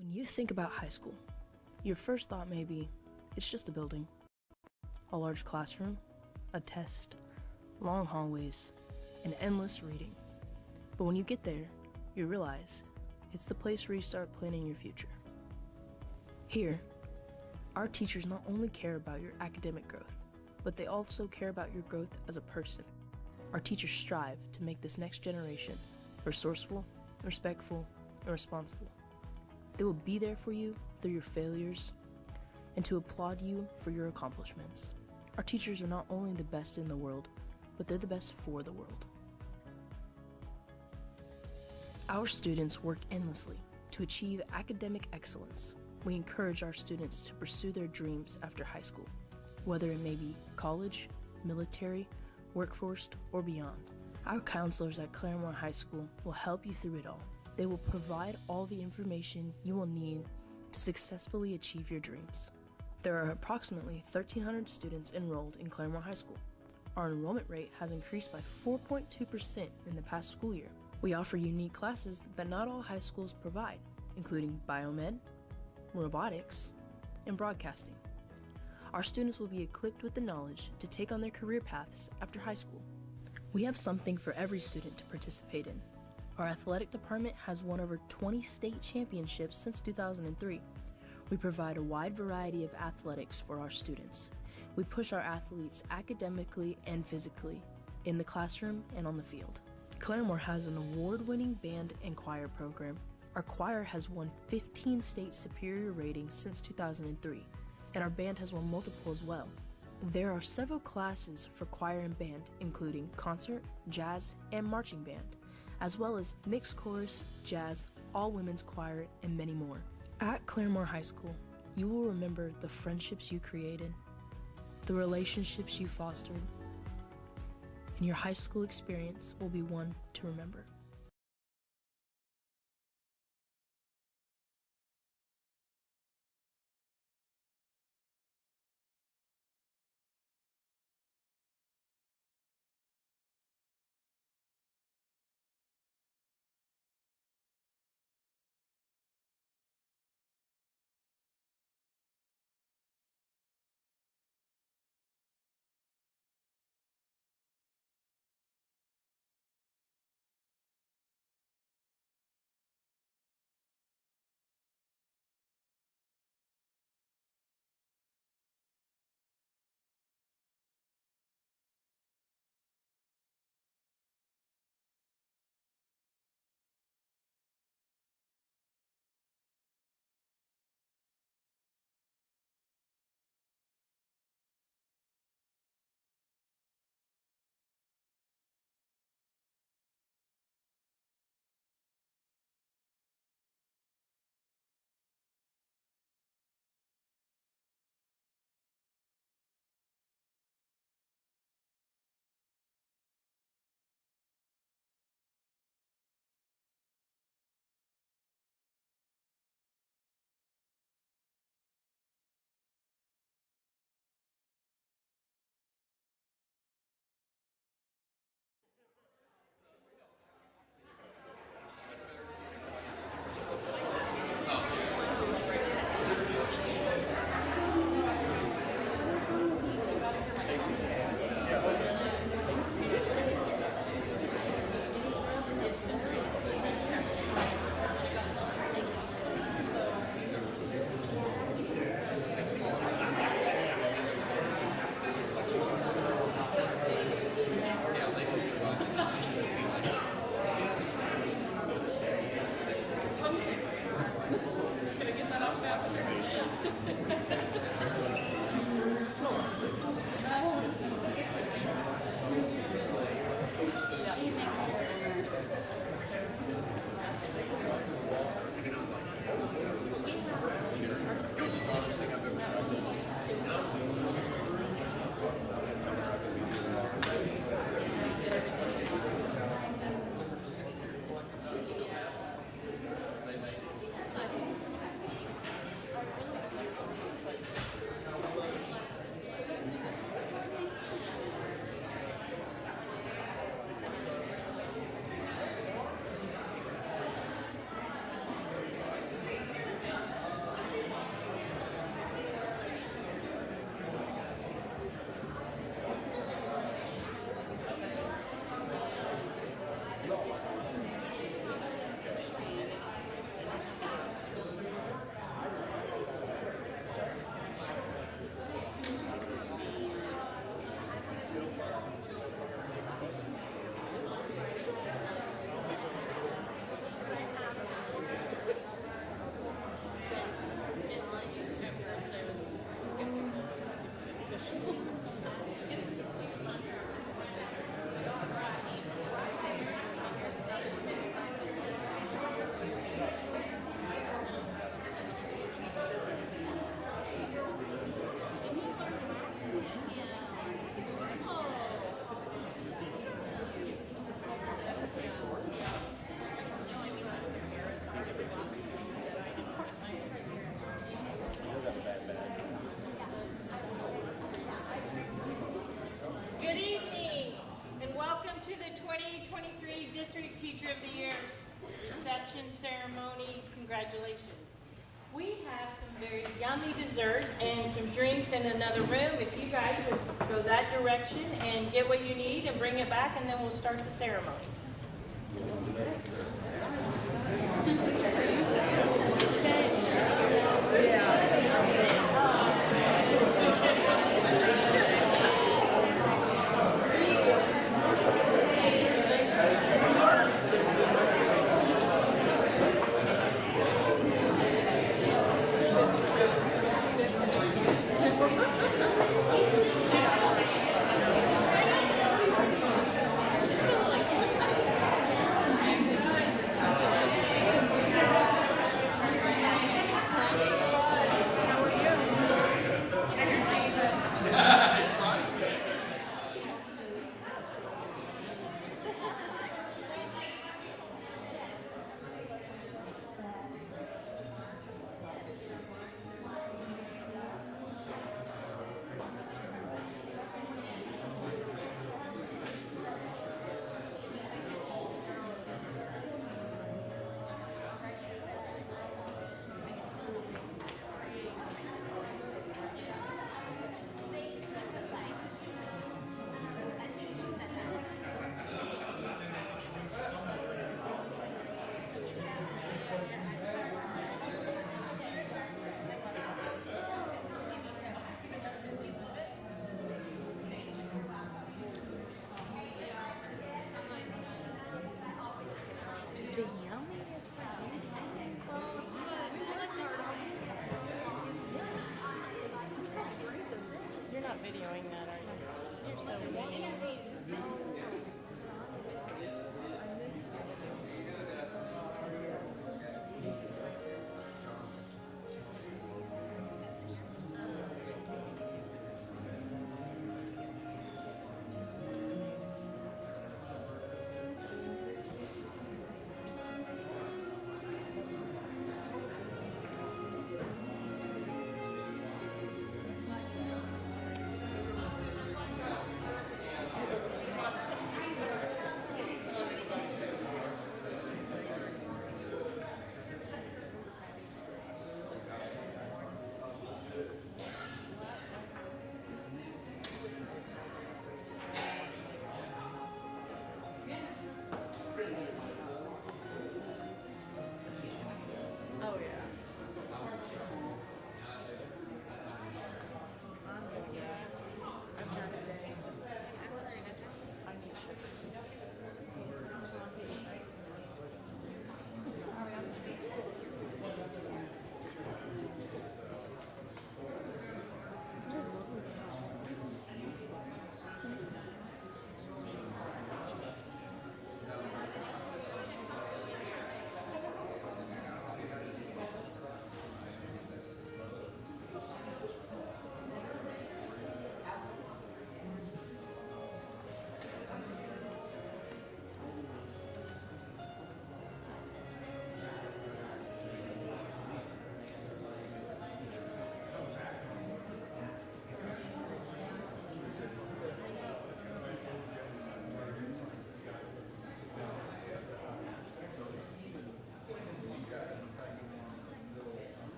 When you think about high school, your first thought may be, it's just a building, a large classroom, a test, long hallways, and endless reading. But when you get there, you realize it's the place where you start planning your future. Here, our teachers not only care about your academic growth, but they also care about your growth as a person. Our teachers strive to make this next generation resourceful, respectful, and responsible. They will be there for you through your failures and to applaud you for your accomplishments. Our teachers are not only the best in the world, but they're the best for the world. Our students work endlessly to achieve academic excellence. We encourage our students to pursue their dreams after high school, whether it may be college, military, workforce, or beyond. Our counselors at Claremore High School will help you through it all. They will provide all the information you will need to successfully achieve your dreams. There are approximately 1,300 students enrolled in Claremore High School. Our enrollment rate has increased by 4.2% in the past school year. We offer unique classes that not all high schools provide, including biomed, robotics, and broadcasting. Our students will be equipped with the knowledge to take on their career paths after high school. We have something for every student to participate in. Our athletic department has won over 20 state championships since 2003. We provide a wide variety of athletics for our students. We push our athletes academically and physically, in the classroom and on the field. Claremore has an award-winning band and choir program. Our choir has won 15 state superior ratings since 2003, and our band has won multiple as well. There are several classes for choir and band, including concert, jazz, and marching band, as well as mixed chorus, jazz, all-women's choir, and many more. At Claremore High School, you will remember the friendships you created, the relationships you fostered, and your high school experience will be one to remember. 2023 District Teacher of the Year reception ceremony. Congratulations. We have some very yummy dessert and some drinks in another room. If you guys would go that direction and get what you need and bring it back, and then we'll start the ceremony. You're not videoing that, are you? You're so mean.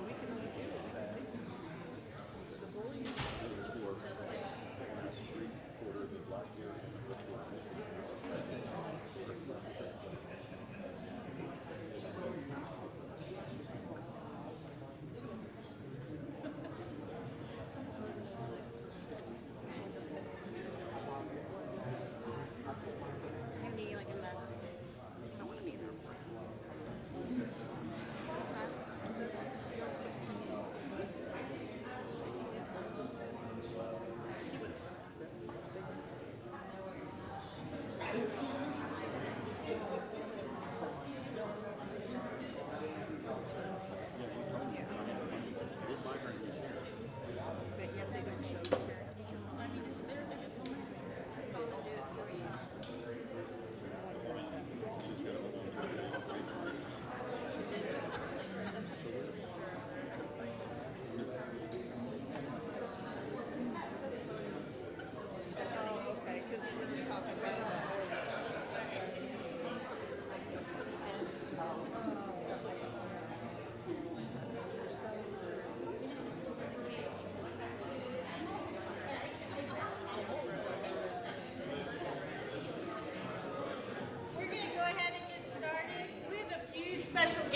We can only do it. The bullying just like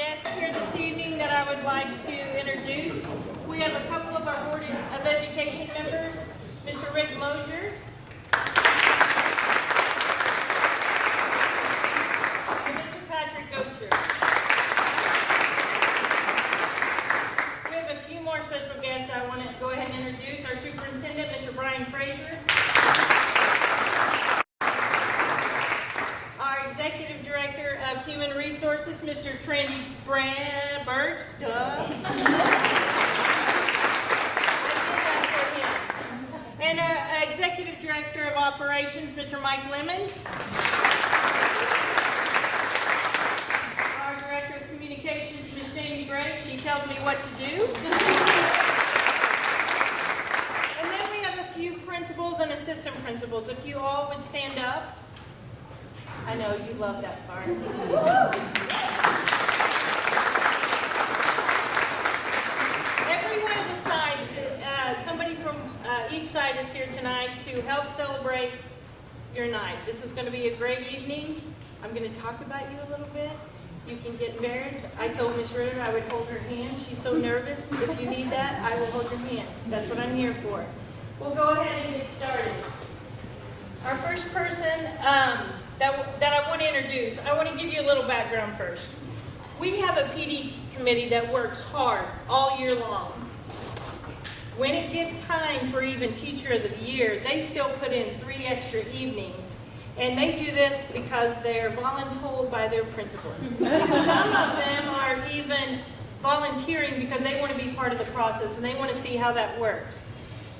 guests here this evening that I would like to introduce. We have a couple of our Board of Education members, Mr. Rick Mosier, and Mr. Patrick Gocher. We have a few more special guests I want to go ahead and introduce. Our Superintendent, Mr. Brian Frazier. Our Executive Director of Human Resources, Mr. Trendy Birch. And our Executive Director of Operations, Mr. Mike Lemon. Our Director of Communications, Ms. Jamie Gray. She tells me what to do. And then we have a few principals and assistant principals. If you all would stand up. I know you love that part. Every one of the sides, somebody from each side is here tonight to help celebrate your night. This is going to be a great evening. I'm going to talk about you a little bit. You can get embarrassed. I told Ms. Ritter I would hold her hand. She's so nervous. If you need that, I will hold your hand. That's what I'm here for. We'll go ahead and get started. Our first person that I want to introduce, I want to give you a little background first. We have a PD committee that works hard all year long. When it gets time for even Teacher of the Year, they still put in 3 extra evenings. And they do this because they're voluntold by their principal. Some of them are even volunteering because they want to be part of the process and they want to see how that works.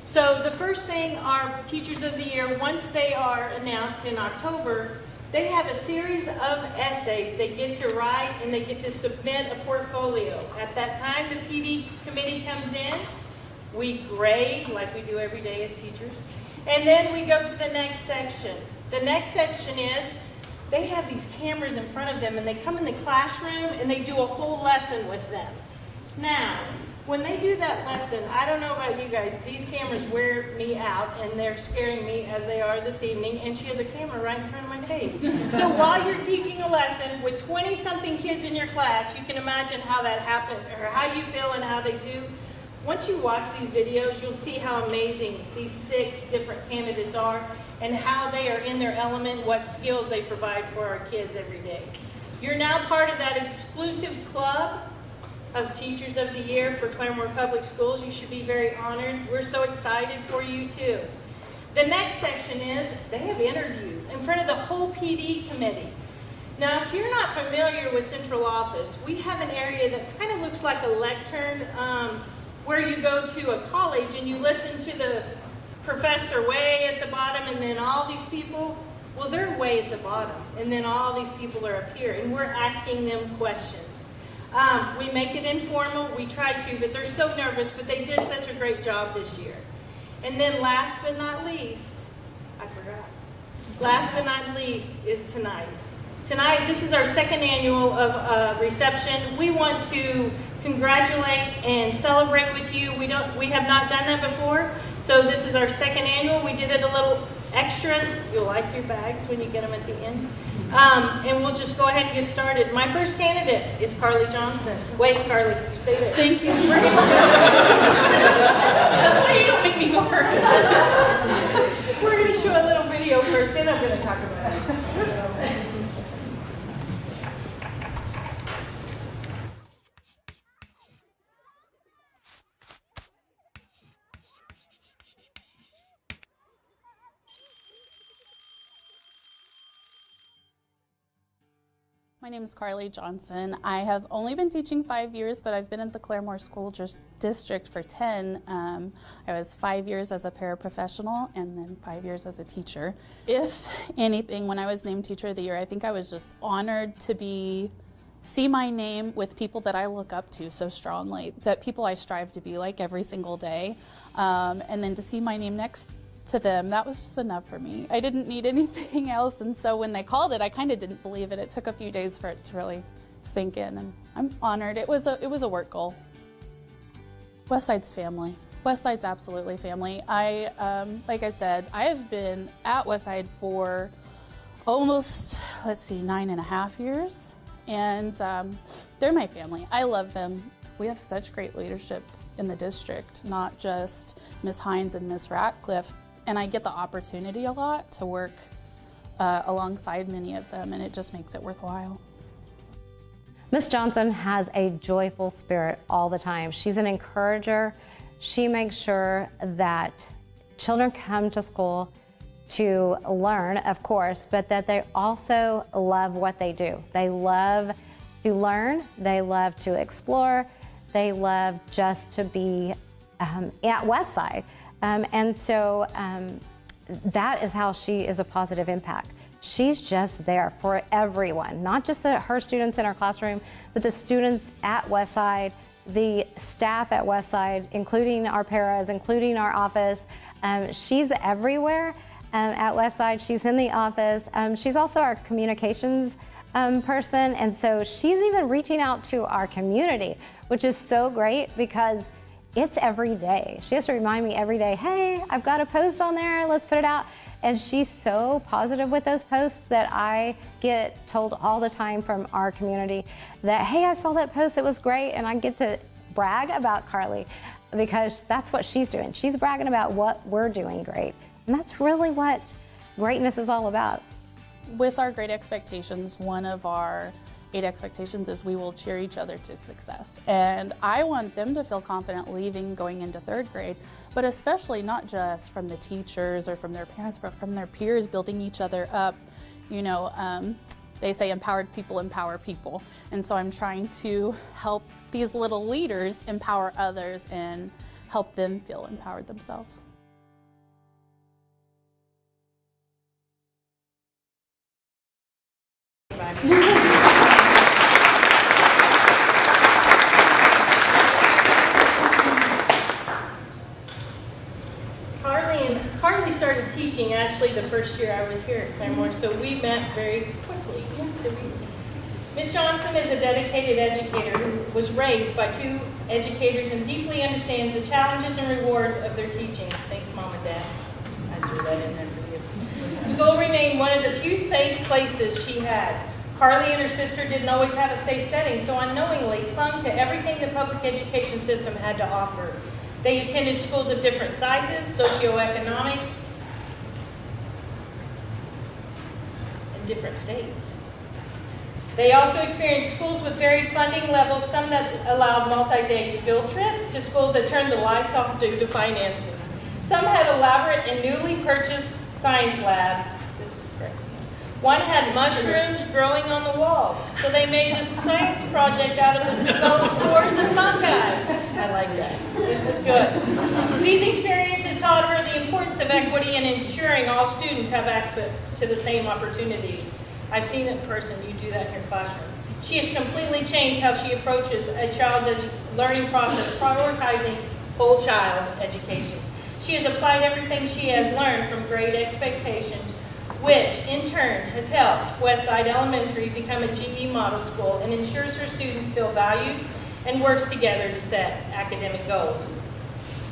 So the first thing our Teachers of the Year, once they are announced in October, they have a series of essays they get to write and they get to submit a portfolio. At that time, the PD committee comes in. We grade like we do every day as teachers. And then we go to the next section. The next section is they have these cameras in front of them and they come in the classroom and they do a whole lesson with them. Now, when they do that lesson, I don't know about you guys, these cameras wear me out and they're scaring me as they are this evening, and she has a camera right in front of my face. So while you're teaching a lesson with 20-something kids in your class, you can imagine how that happens, or how you feel and how they do. Once you watch these videos, you'll see how amazing these 6 different candidates are and how they are in their element, what skills they provide for our kids every day. You're now part of that exclusive club of Teachers of the Year for Claremore Public Schools. You should be very honored. We're so excited for you too. The next section is they have interviews in front of the whole PD committee. Now, if you're not familiar with central office, we have an area that kind of looks like a lectern where you go to a college and you listen to the professor way at the bottom and then all these people, well, they're way at the bottom and then all these people are up here and we're asking them questions. We make it informal, we try to, but they're so nervous, but they did such a great job this year. And then last but not least, I forgot. Last but not least is tonight. Tonight, this is our 2nd annual of reception. We want to congratulate and celebrate with you. We have not done that before, so this is our 2nd annual. We did it a little extra. You'll like your bags when you get them at the end. And we'll just go ahead and get started. My first candidate is Carly Johnson. Wait, Carly, you stay there. Thank you. That's why you don't make me go first. We're going to show a little video first, then I'm going to talk about it. My name is Carly Johnson. I have only been teaching 5 years, but I've been at the Claremore School District for 10. I was 5 years as a paraprofessional and then 5 years as a teacher. If anything, when I was named Teacher of the Year, I think I was just honored to see my name with people that I look up to so strongly, that people I strive to be like every single day, and then to see my name next to them, that was just enough for me. I didn't need anything else, and so when they called it, I kind of didn't believe it. It took a few days for it to really sink in, and I'm honored. It was a work goal. Westside's family. Westside's absolutely family. Like I said, I have been at Westside for almost, 9.5 years, and they're my family. I love them. We have such great leadership in the district, not just Ms. Hines and Ms. Ratcliffe, and I get the opportunity a lot to work alongside many of them, and it just makes it worthwhile. Ms. Johnson has a joyful spirit all the time. She's an encourager. She makes sure that children come to school to learn, of course, but that they also love what they do. They love to learn, they love to explore, they love just to be at Westside. And so that is how she is a positive impact. She's just there for everyone, not just her students in our classroom, but the students at Westside, the staff at Westside, including our paras, including our office. She's everywhere at Westside. She's in the office. She's also our communications person, and so she's even reaching out to our community, which is so great because it's every day. She has to remind me every day, hey, I've got a post on there, let's put it out. And she's so positive with those posts that I get told all the time from our community that, hey, I saw that post, it was great, and I get to brag about Carly because that's what she's doing. She's bragging about what we're doing great. And that's really what greatness is all about. With our great expectations, one of our 8 expectations is we will cheer each other to success. And I want them to feel confident leaving, going into 3rd grade, but especially not just from the teachers or from their parents, but from their peers, building each other up. You know, they say empowered people empower people. And so I'm trying to help these little leaders empower others and help them feel empowered themselves. Carly started teaching actually the first year I was here at Claremore, so we met very quickly. Ms. Johnson is a dedicated educator who was raised by 2 educators and deeply understands the challenges and rewards of their teaching. Thanks, Mom and Dad. I threw that in there for you. School remained one of the few safe places she had. Carly and her sister didn't always have a safe setting, so unknowingly clung to everything the public education system had to offer. They attended schools of different sizes, socioeconomic, and different states. They also experienced schools with varied funding levels, some that allowed multi-day field trips to schools that turned the lights off due to finances. Some had elaborate and newly purchased science labs. This is great. One had mushrooms growing on the wall, so they made a science project out of the spores and fungi. I like that. It's good. These experiences taught her the importance of equity and ensuring all students have access to the same opportunities. I've seen it in person. You do that in your classroom. She has completely changed how she approaches a child's learning process, prioritizing whole child education. She has applied everything she has learned from Great Expectations, which in turn has helped Westside Elementary become a GE model school and ensures her students feel valued and works together to set academic goals.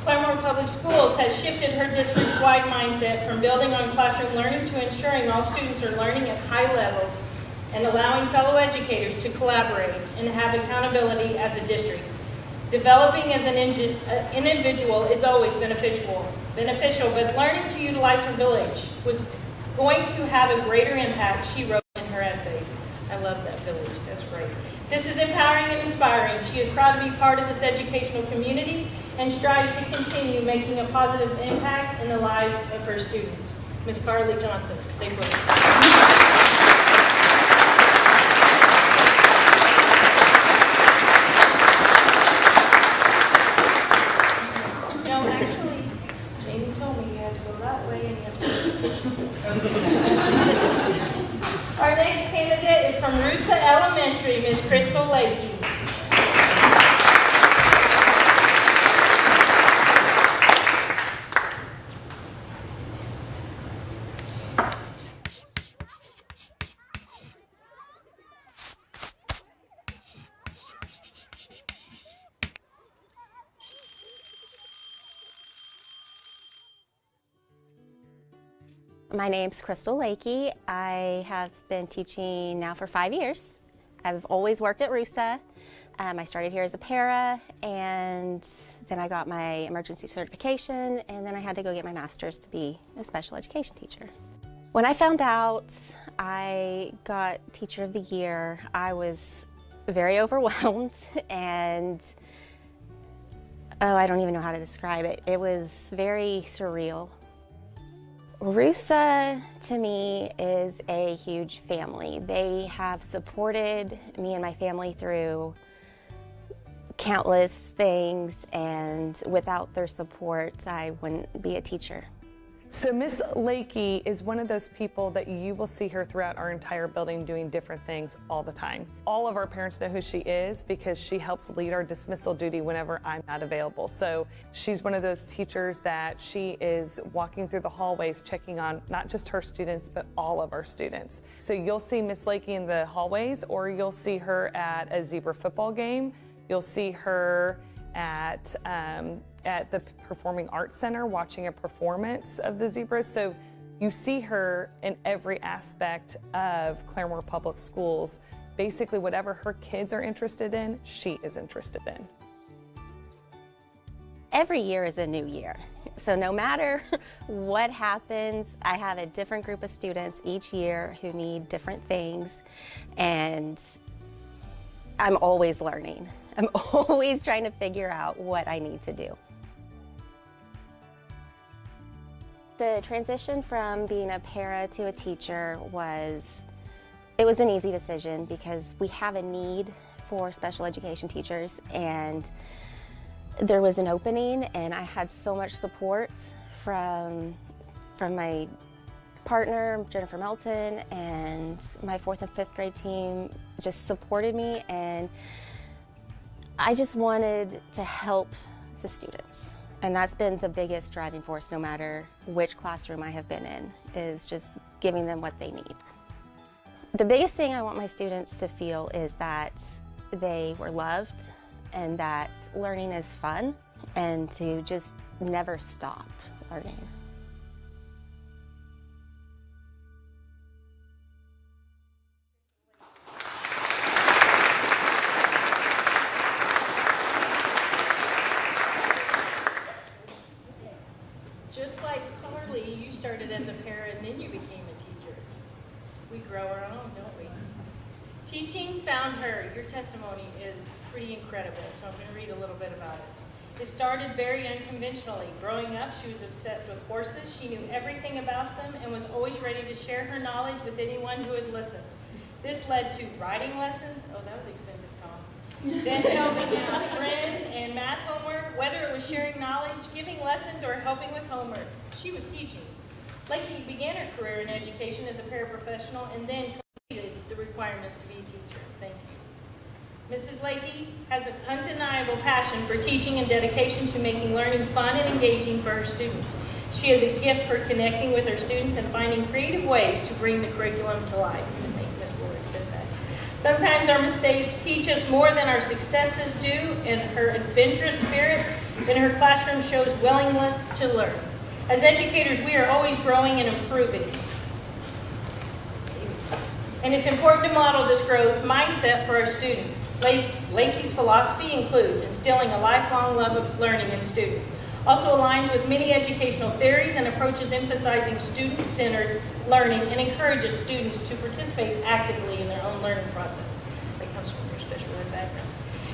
Claremore Public Schools has shifted her district-wide mindset from building on classroom learning to ensuring all students are learning at high levels and allowing fellow educators to collaborate and have accountability as a district. Developing as an individual is always beneficial, but learning to utilize her village was going to have a greater impact, she wrote in her essays. I love that village, that's great. This is empowering and inspiring. She is proud to be part of this educational community and strives to continue making a positive impact in the lives of her students. Ms. Carly Johnson, stay with us. Our next candidate is from Rusa Elementary, Ms. Crystal Lakey. My name's Crystal Lakey. I have been teaching now for 5 years I've always worked at RUSA. I started here as a para, and then I got my emergency certification, and then I had to go get my master's to be a special education teacher. When I found out I got Teacher of the Year, I was very overwhelmed, and I don't even know how to describe it. It was very surreal. RUSA, to me, is a huge family. They have supported me and my family through countless things, and without their support, I wouldn't be a teacher. So Miss Lakey is one of those people that you will see her throughout our entire building doing different things all the time. All of our parents know who she is because she helps lead our dismissal duty whenever I'm not available. So she's one of those teachers that she is walking through the hallways checking on not just her students but all of our students. So you'll see Miss Lakey in the hallways, or you'll see her at a Zebra football game. You'll see her at the Performing Arts Center watching a performance of the Zebras. So you see her in every aspect of Claremore Public Schools. Basically, whatever her kids are interested in, she is interested in. Every year is a new year. So no matter what happens, I have a different group of students each year who need different things, and I'm always learning. I'm always trying to figure out what I need to do. The transition from being a para to a teacher was an easy decision because we have a need for special education teachers, and there was an opening, and I had so much support from my partner, Jennifer Melton, and my 4th and 5th grade team just supported me, and I just wanted to help the students. And that's been the biggest driving force, no matter which classroom I have been in, is just giving them what they need. The biggest thing I want my students to feel is that they were loved and that learning is fun, and to just never stop learning. Just like Carly, you started as a para and then you became a teacher. We grow our own, don't we? Teaching found her. Your testimony is pretty incredible, so I'm going to read a little bit about it. It started very unconventionally. Growing up, she was obsessed with horses. She knew everything about them and was always ready to share her knowledge with anyone who would listen. This led to writing lessons. Oh, that was expensive, Tom. Then helping out friends and math homework, whether it was sharing knowledge, giving lessons, or helping with homework. She was teaching. Lakey began her career in education as a paraprofessional and then completed the requirements to be a teacher. Thank you. Mrs. Lakey has an undeniable passion for teaching and dedication to making learning fun and engaging for her students. She has a gift for connecting with her students and finding creative ways to bring the curriculum to life. I think Ms. Ward said that. Sometimes our mistakes teach us more than our successes do, and her adventurous spirit in her classroom shows willingness to learn. As educators, we are always growing and improving. And it's important to model this growth mindset for our students. Lakey's philosophy includes instilling a lifelong love of learning in students. Also aligns with many educational theories and approaches emphasizing student-centered learning and encourages students to participate actively in their own learning process. That comes from your special ed background.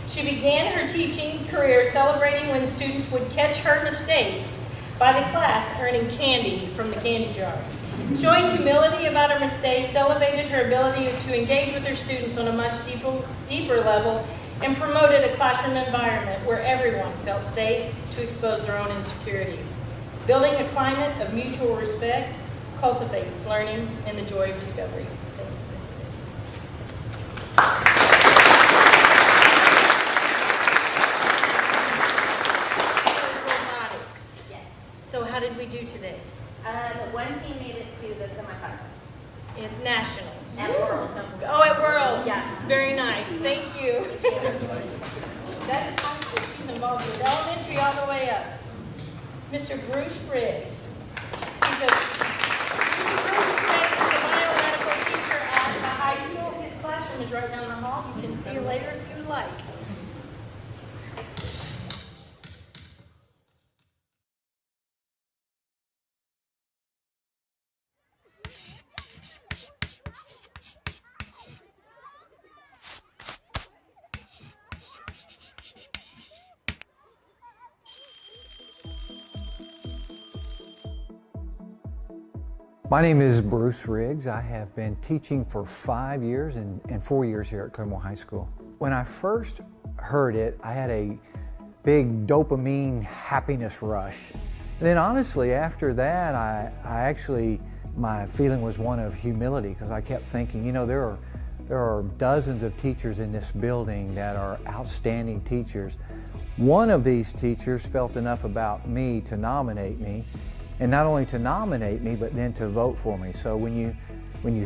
She began her teaching career celebrating when students would catch her mistakes by the class earning candy from the candy jar. Showing humility about her mistakes elevated her ability to engage with her students on a much deeper level and promoted a classroom environment where everyone felt safe to expose their own insecurities. Building a climate of mutual respect cultivates learning and the joy of discovery. Thank you, robotics. Yes. So how did we do today? One team made it to the semifinals. In nationals. At Worlds. Oh, at Worlds. Yeah. Very nice. Thank you. That is high school. She's involved with elementary all the way up. Mr. Bruce Briggs. Mr. Bruce Briggs is a biomedical teacher at the high school. His classroom classroom is right down the hall. You can see her later if you would like. My name is Bruce Riggs. I have been teaching for 5 years and 4 years here at Claremore High School. When I first heard it, I had a big dopamine happiness rush. And then honestly, after that, my feeling was one of humility, because I kept thinking, you know, there are dozens of teachers in this building that are outstanding teachers. One of these teachers felt enough about me to nominate me. And not only to nominate me, but then to vote for me. So when you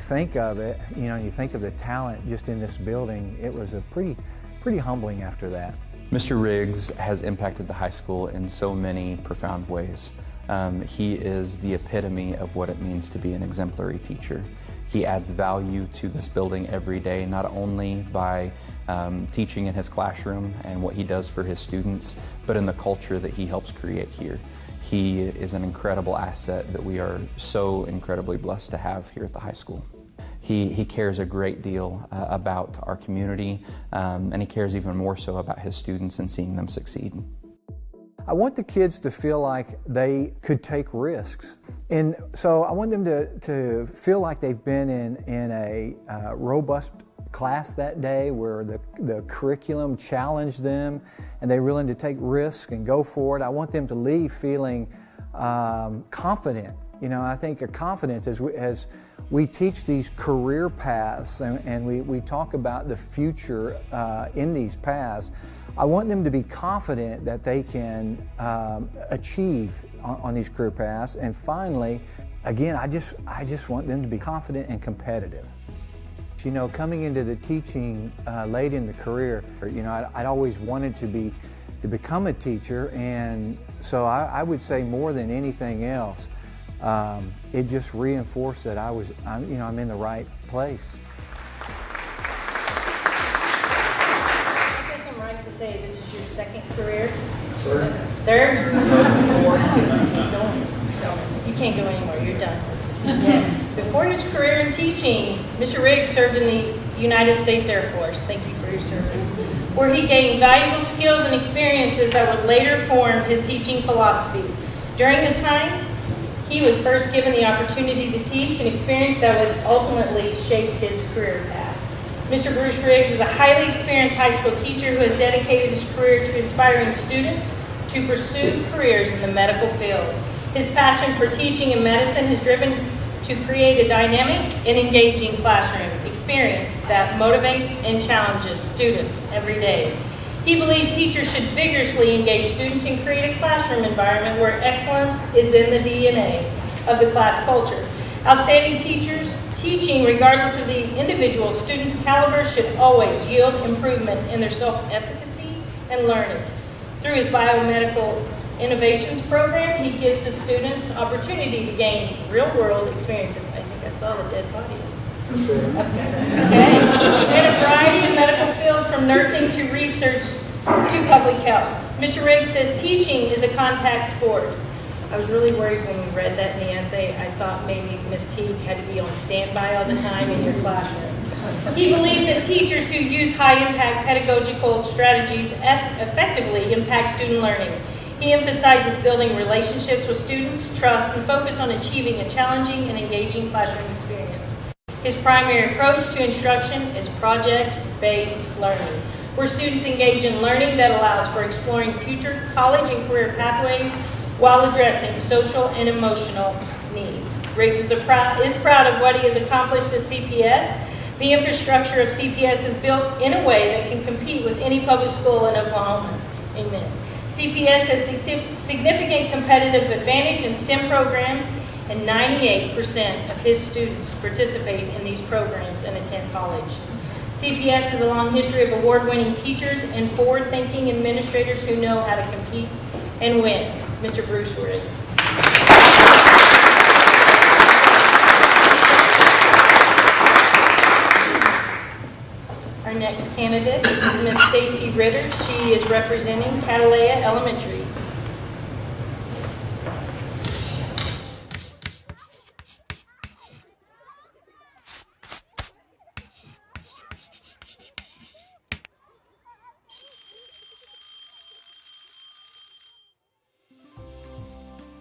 think of it, you know, and you think of the talent just in this building, it was a pretty humbling after that. Mr. Riggs has impacted the high school in so many profound ways. He is the epitome of what it means to be an exemplary teacher. He adds value to this building every day, not only by teaching in his classroom and what he does for his students, but in the culture that he helps create here. He is an incredible asset that we are so incredibly blessed to have here at the high school. He cares a great deal about our community, and he cares even more so about his students and seeing them succeed. I want the kids to feel like they could take risks. And so I want them to feel like they've been in a robust class that day where the curriculum challenged them and they're willing to take risks and go for it. I want them to leave feeling confident. You know, I think a confidence as we teach these career paths and we talk about the future in these paths. I want them to be confident that they can achieve on these career paths. And finally, again, I just want them to be confident and competitive. You know, coming into the teaching late in the career, you know, I'd always wanted to become a teacher, and so I would say more than anything else, it just reinforced that I'm in the right place. I guess I'm right to say this is your second career? Third? You can't go anywhere, you're done. Yes. Before his career in teaching, Mr. Riggs served in the United States Air Force. Thank you for your service. Where he gained valuable skills and experiences that would later form his teaching philosophy. During the time, he was first given the opportunity to teach, an experience that would ultimately shape his career path. Mr. Bruce Riggs is a highly experienced high school teacher who has dedicated his career to inspiring students to pursue careers in the medical field. His passion for teaching and medicine has driven to create a dynamic and engaging classroom experience that motivates and challenges students every day. He believes teachers should vigorously engage students and create a classroom environment where excellence is in the DNA of the class culture. Outstanding teachers teaching, regardless of the individual student's caliber, should always yield improvement in their self-efficacy and learning. Through his biomedical innovations program, he gives the students opportunity to gain real-world experiences. I think I saw the dead body. Okay. In a variety of medical fields, from nursing to research to public health. Mr. Riggs says teaching is a contact sport. I was really worried when we read that in the essay. I thought maybe Ms. Teague had to be on standby all the time in your classroom. He believes that teachers who use high-impact pedagogical strategies effectively impact student learning. He emphasizes building relationships with students, trust, and focus on achieving a challenging and engaging classroom experience. His primary approach to instruction is project-based learning, where students engage in learning that allows for exploring future college and career pathways while addressing social and emotional needs. Riggs is proud of what he has accomplished at CPS. The infrastructure of CPS is built in a way that can compete with any public school in Oklahoma. Amen. CPS has significant competitive advantage in STEM programs, and 98% of his students participate in these programs and attend college. CPS has a long history of award-winning teachers and forward-thinking administrators who know how to compete and win. Mr. Bruce Riggs. Our next candidate is Ms. Stacy Ritter. She is representing Catalea Elementary.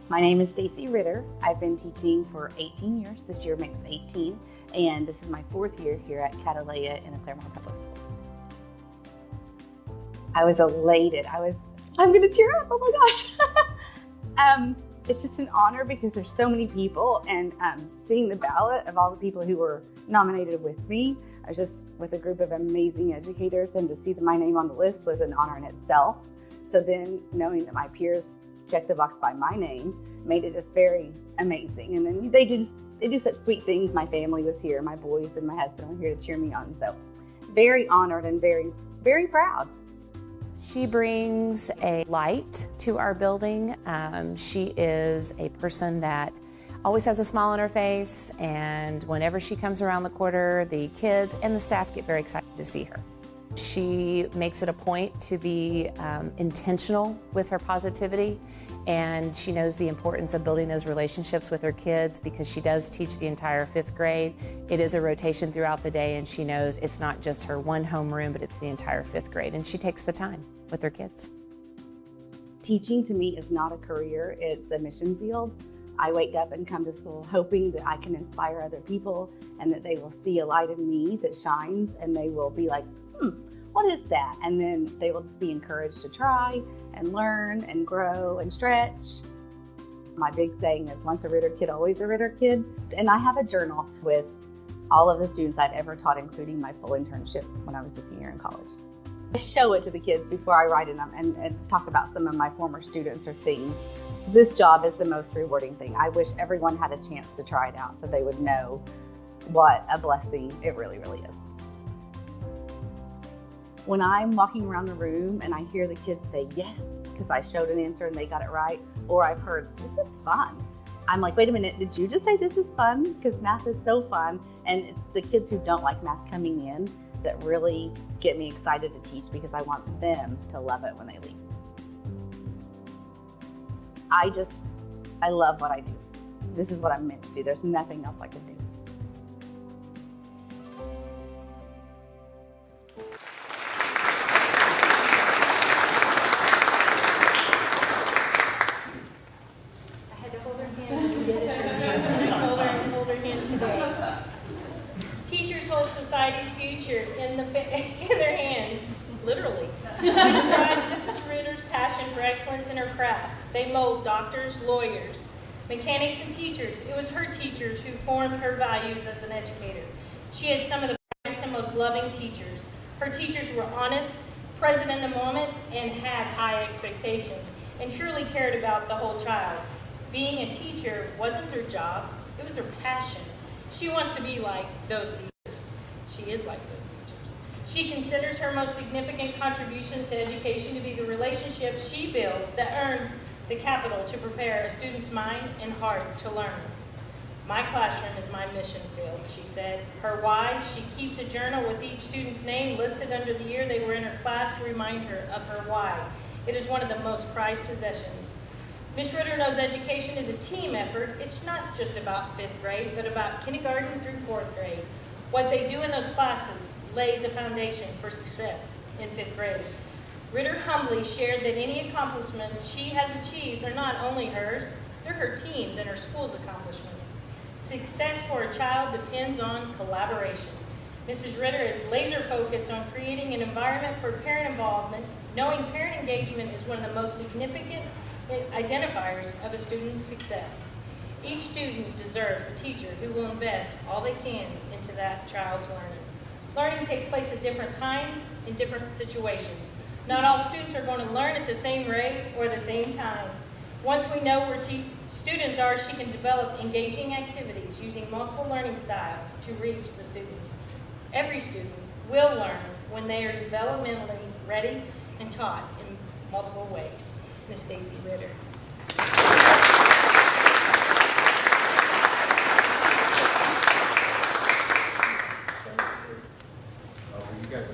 My name is Stacy Ritter. I've been teaching for 18 years. This year makes 18, and this is my 4th year here at Catalea in the Claremore Public Schools. I was elated. I'm gonna tear up, oh my gosh. It's just an honor because there's so many people, and seeing the ballot of all the people who were nominated with me, I was just with a group of amazing educators, and to see my name on the list was an honor in itself. So then knowing that my peers checked the box by my name made it just very amazing. And then they do such sweet things. My family was here, my boys and my husband were here to cheer me on. So very honored and very, very proud. She brings a light to our building. She is a person that always has a smile on her face, and whenever she comes around the corner, the kids and the staff get very excited to see her. She makes it a point to be intentional with her positivity, and she knows the importance of building those relationships with her kids because she does teach the entire 5th grade. It is a rotation throughout the day, and she knows it's not just her one homeroom, but it's the entire 5th grade, and she takes the time with her kids. Teaching to me is not a career, it's a mission field. I wake up and come to school hoping that I can inspire other people and that they will see a light in me that shines, and they will be like, what is that? And then they will just be encouraged to try and learn and grow and stretch. My big saying is, once a Ritter kid, always a Ritter kid. And I have a journal with all of the students I've ever taught, including my full internship when I was a senior in college. I show it to the kids before I write in them and talk about some of my former students or things. This job is the most rewarding thing. I wish everyone had a chance to try it out so they would know what a blessing it really, really is. When I'm walking around the room and I hear the kids say yes, because I showed an answer and they got it right, or I've heard, this is fun. I'm like, wait a minute, did you just say this is fun? Because math is so fun. And it's the kids who don't like math coming in that really get me excited to teach because I want them to love it when they leave. I love what I do. This is what I'm meant to do. There's nothing else I can do. Society's future in their hands, literally. Mrs. Ritter's passion for excellence in her craft. They mold doctors, lawyers, mechanics, and teachers. It was her teachers who formed her values as an educator. She had some of the brightest and most loving teachers. Her teachers were honest, present in the moment, and had high expectations, and truly cared about the whole child. Being a teacher wasn't their job, it was their passion. She wants to be like those teachers. She is like those teachers. She considers her most significant contributions to education to be the relationships she builds that earn the capital to prepare a student's mind and heart to learn. My classroom is my mission field, she said. Her why, she keeps a journal with each student's name listed under the year they were in her class to remind her of her why. It is one of the most prized possessions. Ms. Ritter knows education is a team effort. It's not just about 5th grade, but about kindergarten through 4th grade. What they do in those classes lays a foundation for success in 5th grade. Ritter humbly shared that any accomplishments she has achieved are not only hers, they're her team's and her school's accomplishments. Success for a child depends on collaboration. Mrs. Ritter is laser focused on creating an environment for parent involvement, knowing parent engagement is one of the most significant identifiers of a student's success. Each student deserves a teacher who will invest all they can into that child's learning. Learning takes place at different times in different situations. Not all students are going to learn at the same rate or the same time. Once we know where students are, she can develop engaging activities using multiple learning styles to reach the students. Every student will learn when they are developmentally ready and taught in multiple ways. Ms. Stacy Ritter. You guys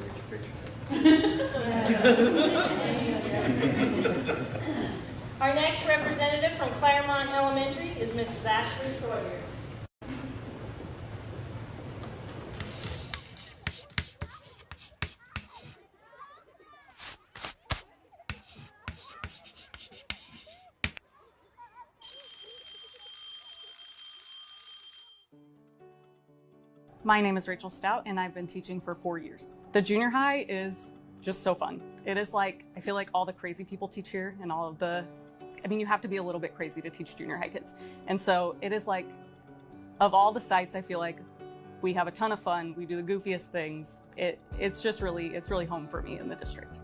Our next representative from Claremont Elementary is Mrs. Ashley Troyer. My name is Rachel Stout, and I've been teaching for 4 years. The junior high is just so fun. It is like, I feel like all the crazy people teach here and all of the, I mean, you have to be a little bit crazy to teach junior high kids. And so it is like, of all the sites, I feel like we have a ton of fun. We do the goofiest things. It's really home for me in the district.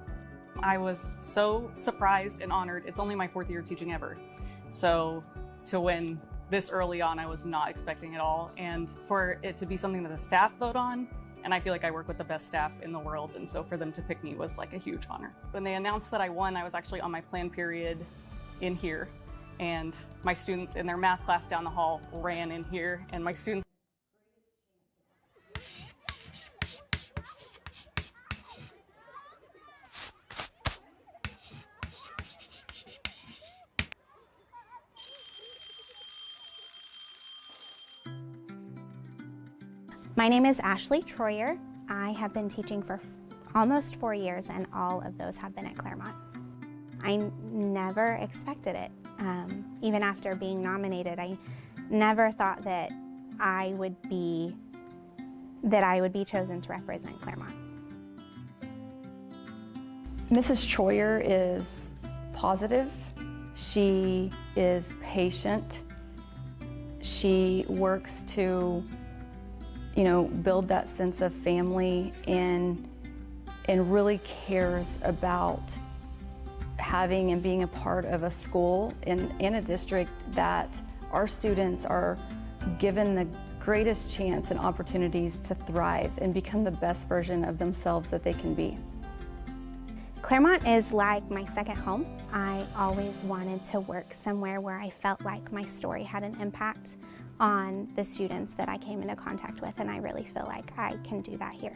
I was so surprised and honored. It's only my 4th year teaching ever. So to win this early on, I was not expecting at all. And for it to be something that the staff vote on, and I feel like I work with the best staff in the world, and so for them to pick me was like a huge honor. When they announced that I won, I was actually on my plan period in here, and my students in their math class down the hall ran in here, and my students My name is Ashley Troyer. I have been teaching for almost 4 years, and all of those have been at Claremont. I never expected it. Even after being nominated, I never thought that I would be chosen to represent Claremont. Mrs. Troyer is positive. She is patient. She works to build that sense of family and really cares about having and being a part of a school in a district that our students are given the greatest chance and opportunities to thrive and become the best version of themselves that they can be. Claremont is like my second home. I always wanted to work somewhere where I felt like my story had an impact on the students that I came into contact with, and I really feel like I can do that here.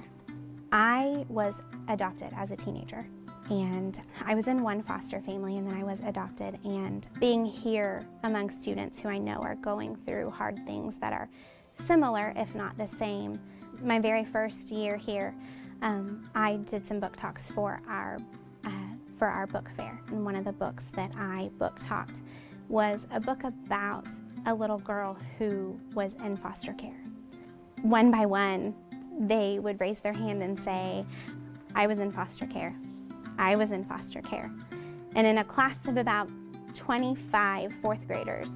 I was adopted as a teenager, and I was in one foster family, and then I was adopted, and being here among students who I know are going through hard things that are similar, if not the same. My very first year here, I did some book talks for our book fair, and one of the books that I book talked was a book about a little girl who was in foster care. One by one, they would raise their hand and say, I was in foster care. I was in foster care. And in a class of about 25 4th graders,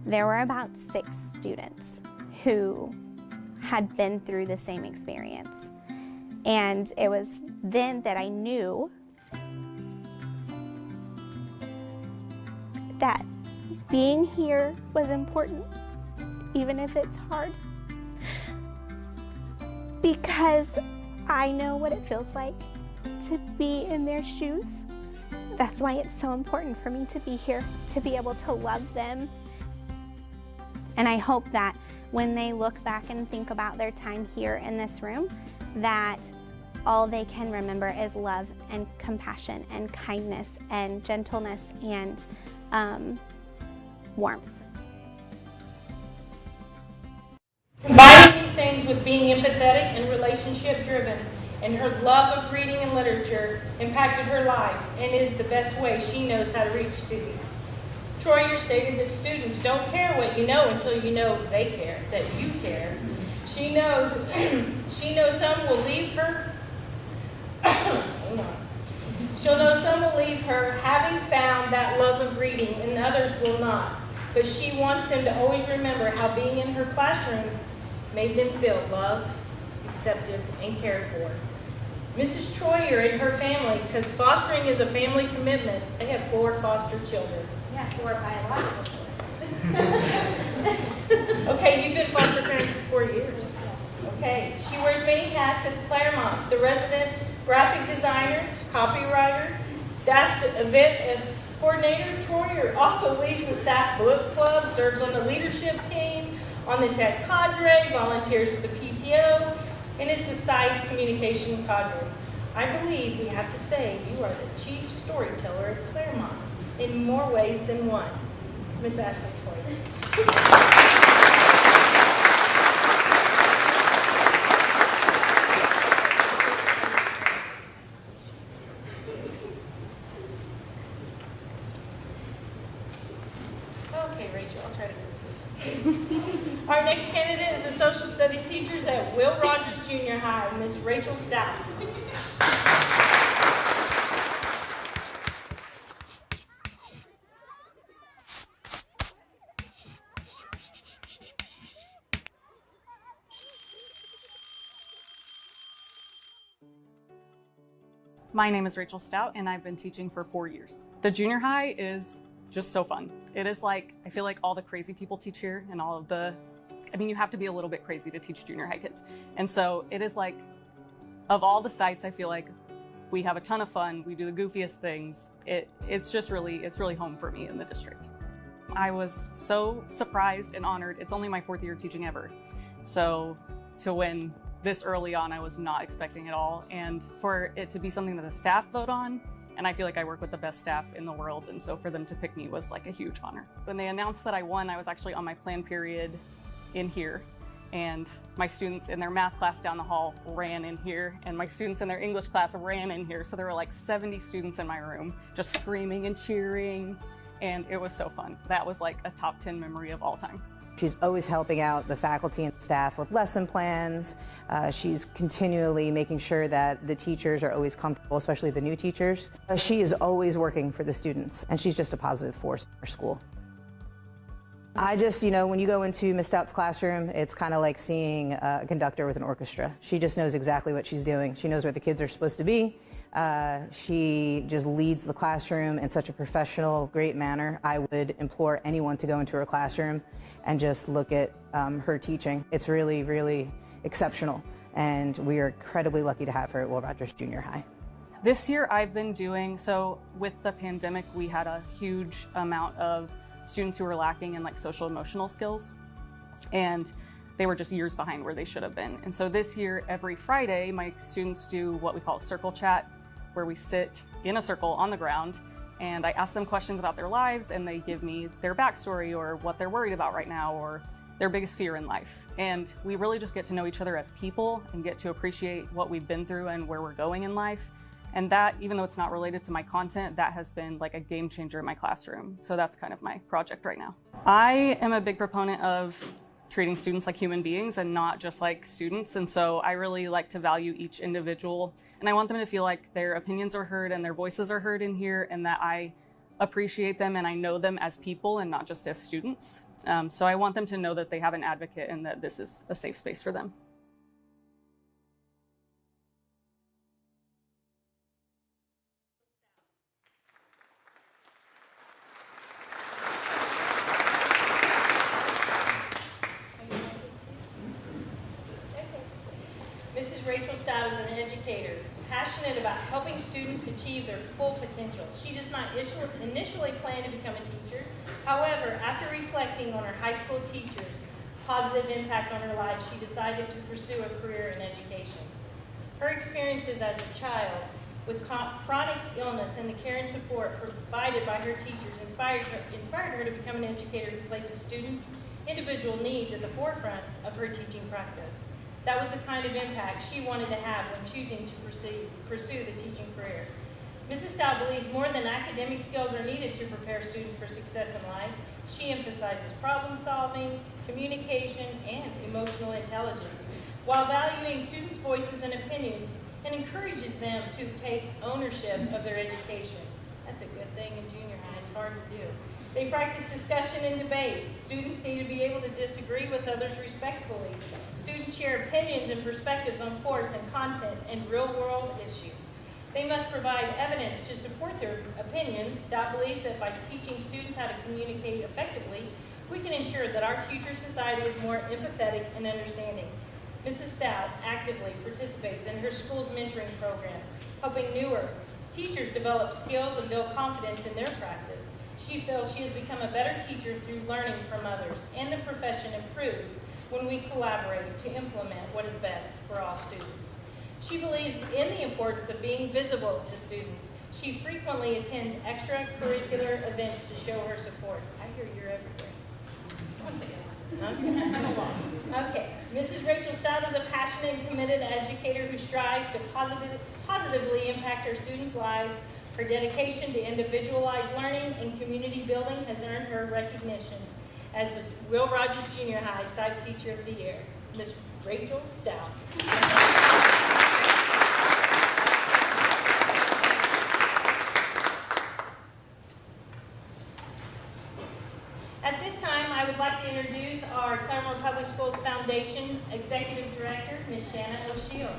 there were about 6 students who had been through the same experience. And it was then that I knew that being here was important, even if it's hard, because I know what it feels like to be in their shoes. That's why it's so important for me to be here, to be able to love them. And I hope that when they look back and think about their time here in this room, that all they can remember is love and compassion and kindness and gentleness and warmth. Combining these things with being empathetic and relationship driven, and her love of reading and literature impacted her life and is the best way she knows how to reach students. Troyer stated that students don't care what you know until you know they care, that you care. She knows some will leave her. Hang on. She'll know some will leave her having found that love of reading, and others will not. But she wants them to always remember how being in her classroom made them feel loved, accepted, and cared for. Mrs. Troyer and her family, because fostering is a family commitment, they have 4 foster children. Yeah, 4 biological children. Okay, you've been foster parents for 4 years. Okay, she wears many hats at Claremont, the resident graphic designer, copywriter, staff event coordinator. Troyer also leads the staff book club, serves on the leadership team, on the tech cadre, volunteers for the PTO, and is the site's communication cadre. I believe we have to say you are the chief storyteller at Claremont in more ways than one. Miss Ashley Troy. Okay, Rachel, I'll try to do this. Our next candidate is a social studies teacher at Will Rogers Junior High, Miss Rachel Stout. My name is Rachel Stout, and I've been teaching for 4 years. The junior high is just so fun. It is like, I feel like all the crazy people teach here and all of the, I mean, you have to be a little bit crazy to teach junior high kids. And so it is like, of all the sites, I feel like we have a ton of fun. We do the goofiest things. It's really home for me in the district. I was so surprised and honored. It's only my 4th year teaching ever. So to win this early on, I was not expecting at all. And for it to be something that the staff vote on, and I feel like I work with the best staff in the world, and so for them to pick me was like a huge honor. When they announced that I won, I was actually on my plan period in here, and my students in their math class down the hall ran in here, and my students in their English class ran in here. So there were like 70 students in my room just screaming and cheering, and it was so fun. That was like a top 10 memory of all time. She's always helping out the faculty and staff with lesson plans. She's continually making sure that the teachers are always comfortable, especially the new teachers. She is always working for the students, and she's just a positive force in our school. I just, when you go into Miss Stout's classroom, it's kind of like seeing a conductor with an orchestra. She just knows exactly what she's doing. She knows where the kids are supposed to be. She just leads the classroom in such a professional, great manner. I would implore anyone to go into her classroom and just look at her teaching. It's really, really exceptional, and we are incredibly lucky to have her at Will Rogers Junior High. This year I've been doing, so with the pandemic, we had a huge amount of students who were lacking in like social emotional skills, and they were just years behind where they should have been. And so this year, every Friday, my students do what we call circle chat, where we sit in a circle on the ground, and I ask them questions about their lives, and they give me their backstory or what they're worried about right now or their biggest fear in life. And we really just get to know each other as people and get to appreciate what we've been through and where we're going in life. And that, even though it's not related to my content, that has been like a game changer in my classroom. So that's kind of my project right now. I am a big proponent of treating students like human beings and not just like students. And so I really like to value each individual, and I want them to feel like their opinions are heard and their voices are heard in here, and that I appreciate them and I know them as people and not just as students. So I want them to know that they have an advocate and that this is a safe space for them. Mrs. Rachel Stout is an educator, passionate about helping students achieve their full potential. She does not initially plan to become a teacher. However, after reflecting on her high school teachers' positive impact on her life, she decided to pursue a career in education. Her experiences as a child with chronic illness and the care and support provided by her teachers inspired her to become an educator who places students' individual needs at the forefront of her teaching practice. That was the kind of impact she wanted to have when choosing to pursue the teaching career. Mrs. Stout believes more than academic skills are needed to prepare students for success in life. She emphasizes problem solving, communication, and emotional intelligence, while valuing students' voices and opinions, and encourages them to take ownership of their education. That's a good thing in junior high. It's hard to do. They practice discussion and debate. Students need to be able to disagree with others respectfully. Students share opinions and perspectives on course and content and real-world issues. They must provide evidence to support their opinions. Stout believes that by teaching students how to communicate effectively, we can ensure that our future society is more empathetic and understanding. Mrs. Stout actively participates in her school's mentoring program, helping newer teachers develop skills and build confidence in their practice. She feels she has become a better teacher through learning from others, and the profession improves when we collaborate to implement what is best for all students. She believes in the importance of being visible to students. She frequently attends extracurricular events to show her support. I hear you're everywhere. Once again. Okay, come along. Okay, Mrs. Rachel Stout is a passionate and committed educator who strives to positively impact her students' lives. Her dedication to individualized learning and community building has earned her recognition as the Will Rogers Junior High Site Teacher of the Year, Miss Rachel Stout. At this time, I would like to introduce our Claremore Public Schools Foundation Executive Director, Ms. Shanna O'Shiel.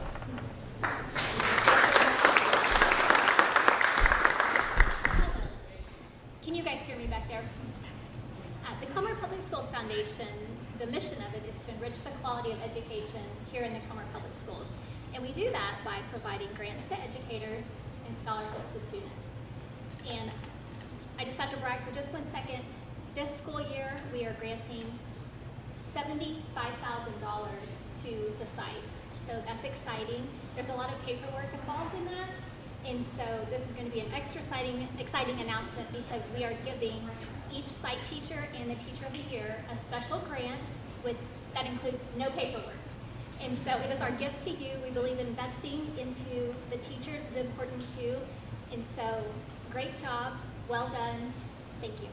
Can you guys hear me back there? The Claremore Public Schools Foundation, the mission of it is to enrich the quality of education here in the Claremore Public Schools. And we do that by providing grants to educators and scholarships to students. And I just have to brag for just 1 second. This school year, we are granting $75,000 to the sites. So that's exciting. There's a lot of paperwork involved in that. And so this is going to be an extra exciting announcement because we are giving each site teacher and the teacher of the year a special grant that includes no paperwork. And so it is our gift to you. We believe investing into the teachers is important too. And so great job. Well done. Thank you.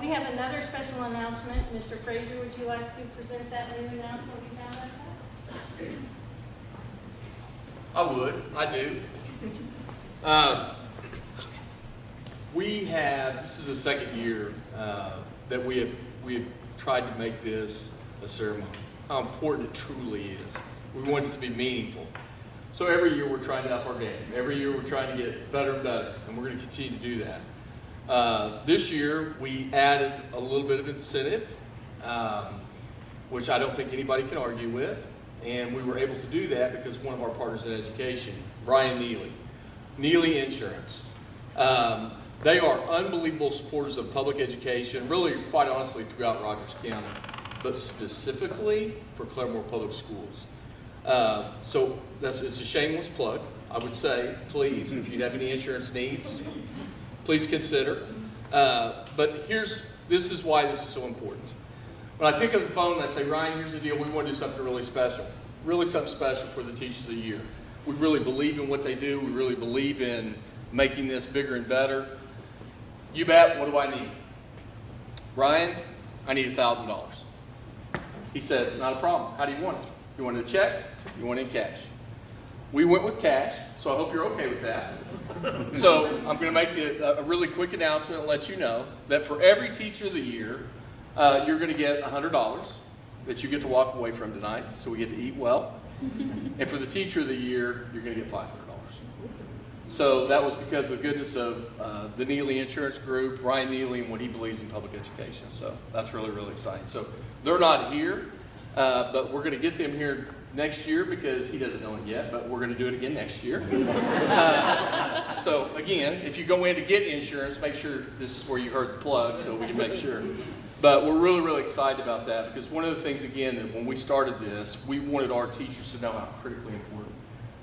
We have another special announcement. Mr. Frazier, would you like to present that new announcement we found out about? I would. I do. This is the second year that we have tried to make this a ceremony. How important it truly is. We want it to be meaningful. So every year we're trying to up our game. Every year we're trying to get better and better, and we're going to continue to do that. This year we added a little bit of incentive, which I don't think anybody can argue with, and we were able to do that because of one of our partners in education, Brian Neely Insurance. They are unbelievable supporters of public education, really, quite honestly, throughout Rogers County, but specifically for Claremore Public Schools. So it's a shameless plug. I would say, please, if you have any insurance needs, please consider. But this is why this is so important. When I pick up the phone and I say, Ryan, here's the deal, we want to do something really special for the Teachers of the Year. We really believe in what they do. We really believe in making this bigger and better. You bet, what do I need? Ryan, I need $1,000. He said, not a problem. How do you want it? You want it a check? You want it in cash? We went with cash, so I hope you're okay with that. So I'm going to make a really quick announcement and let you know that for every Teacher of the Year, you're going to get $100 that you get to walk away from tonight, so we get to eat well. And for the Teacher of the Year, you're going to get $500. So that was because of the goodness of the Neely Insurance Group, Ryan Neely, and what he believes in public education. So that's really, really exciting. So they're not here, but we're going to get them here next year because he doesn't know it yet, but we're going to do it again next year. So again, if you go in to get insurance, make sure this is where you heard the plug so we can make sure. But we're really, really excited about that because one of the things, again, that when we started this, we wanted our teachers to know how critically important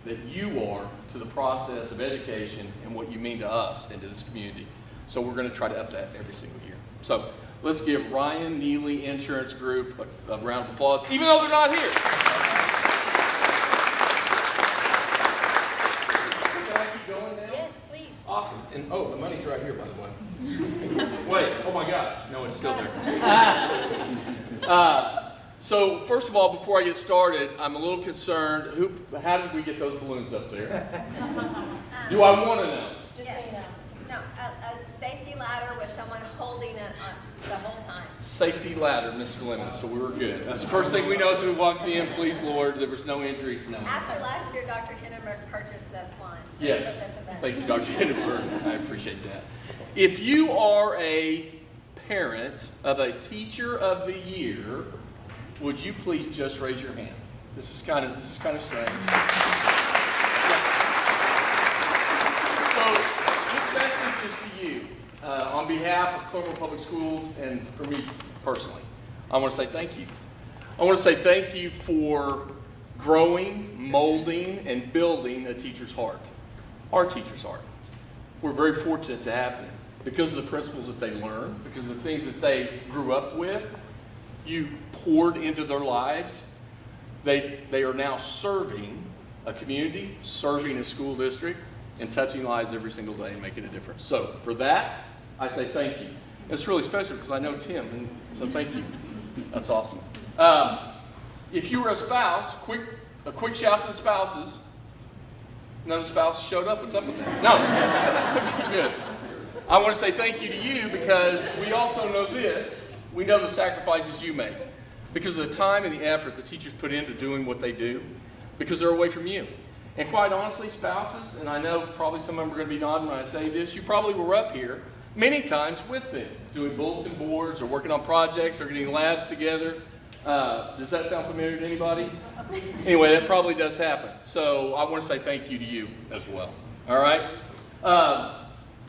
that you are to the process of education and what you mean to us and to this community. So we're going to try to up that every single year. So let's give Ryan Neely Insurance Group a round of applause, even though they're not here. Can I keep going now? Yes, please. Awesome. And the money's right here, by the way. Wait, oh my gosh. No, it's still there. So first of all, before I get started, I'm a little concerned. How did we get those balloons up there? Do I want to know? Just say no. No, a safety ladder with someone holding it on the whole time. Safety ladder, Mr. Lemon, so we were good. That's the first thing we know as we walked in. Please, Lord, there was no injuries. No. After last year, Dr. Hindenburg purchased us one. Yes, thank you, Dr. Hindenburg. I appreciate that. If you are a parent of a Teacher of the Year, would you please just raise your hand? This is kind of strange. So this message teachers to you, on behalf of Claremore Public Schools and for me personally, I want to say thank you. I want to say thank you for growing, molding, and building a teacher's heart, our teacher's heart. We're very fortunate to have them because of the principles that they learn, because of the things that they grew up with. You poured into their lives. They are now serving a community, serving a school district, and touching lives every single day and making a difference. So for that, I say thank you. It's really special because I know Tim, and so thank you. That's awesome. If you were a spouse, a quick shout to the spouses. None of the spouses showed up. What's up with that? No. Good. I want to say thank you to you because we also know this. We know the sacrifices you make because of the time and the effort the teachers put into doing what they do because they're away from you. And quite honestly, spouses, and I know probably some of them are going to be nodding when I say this, you probably were up here many times with them, doing bulletin boards or working on projects or getting labs together. Does that sound familiar to anybody? Anyway, that probably does happen. So I want to say thank you to you as well. All right?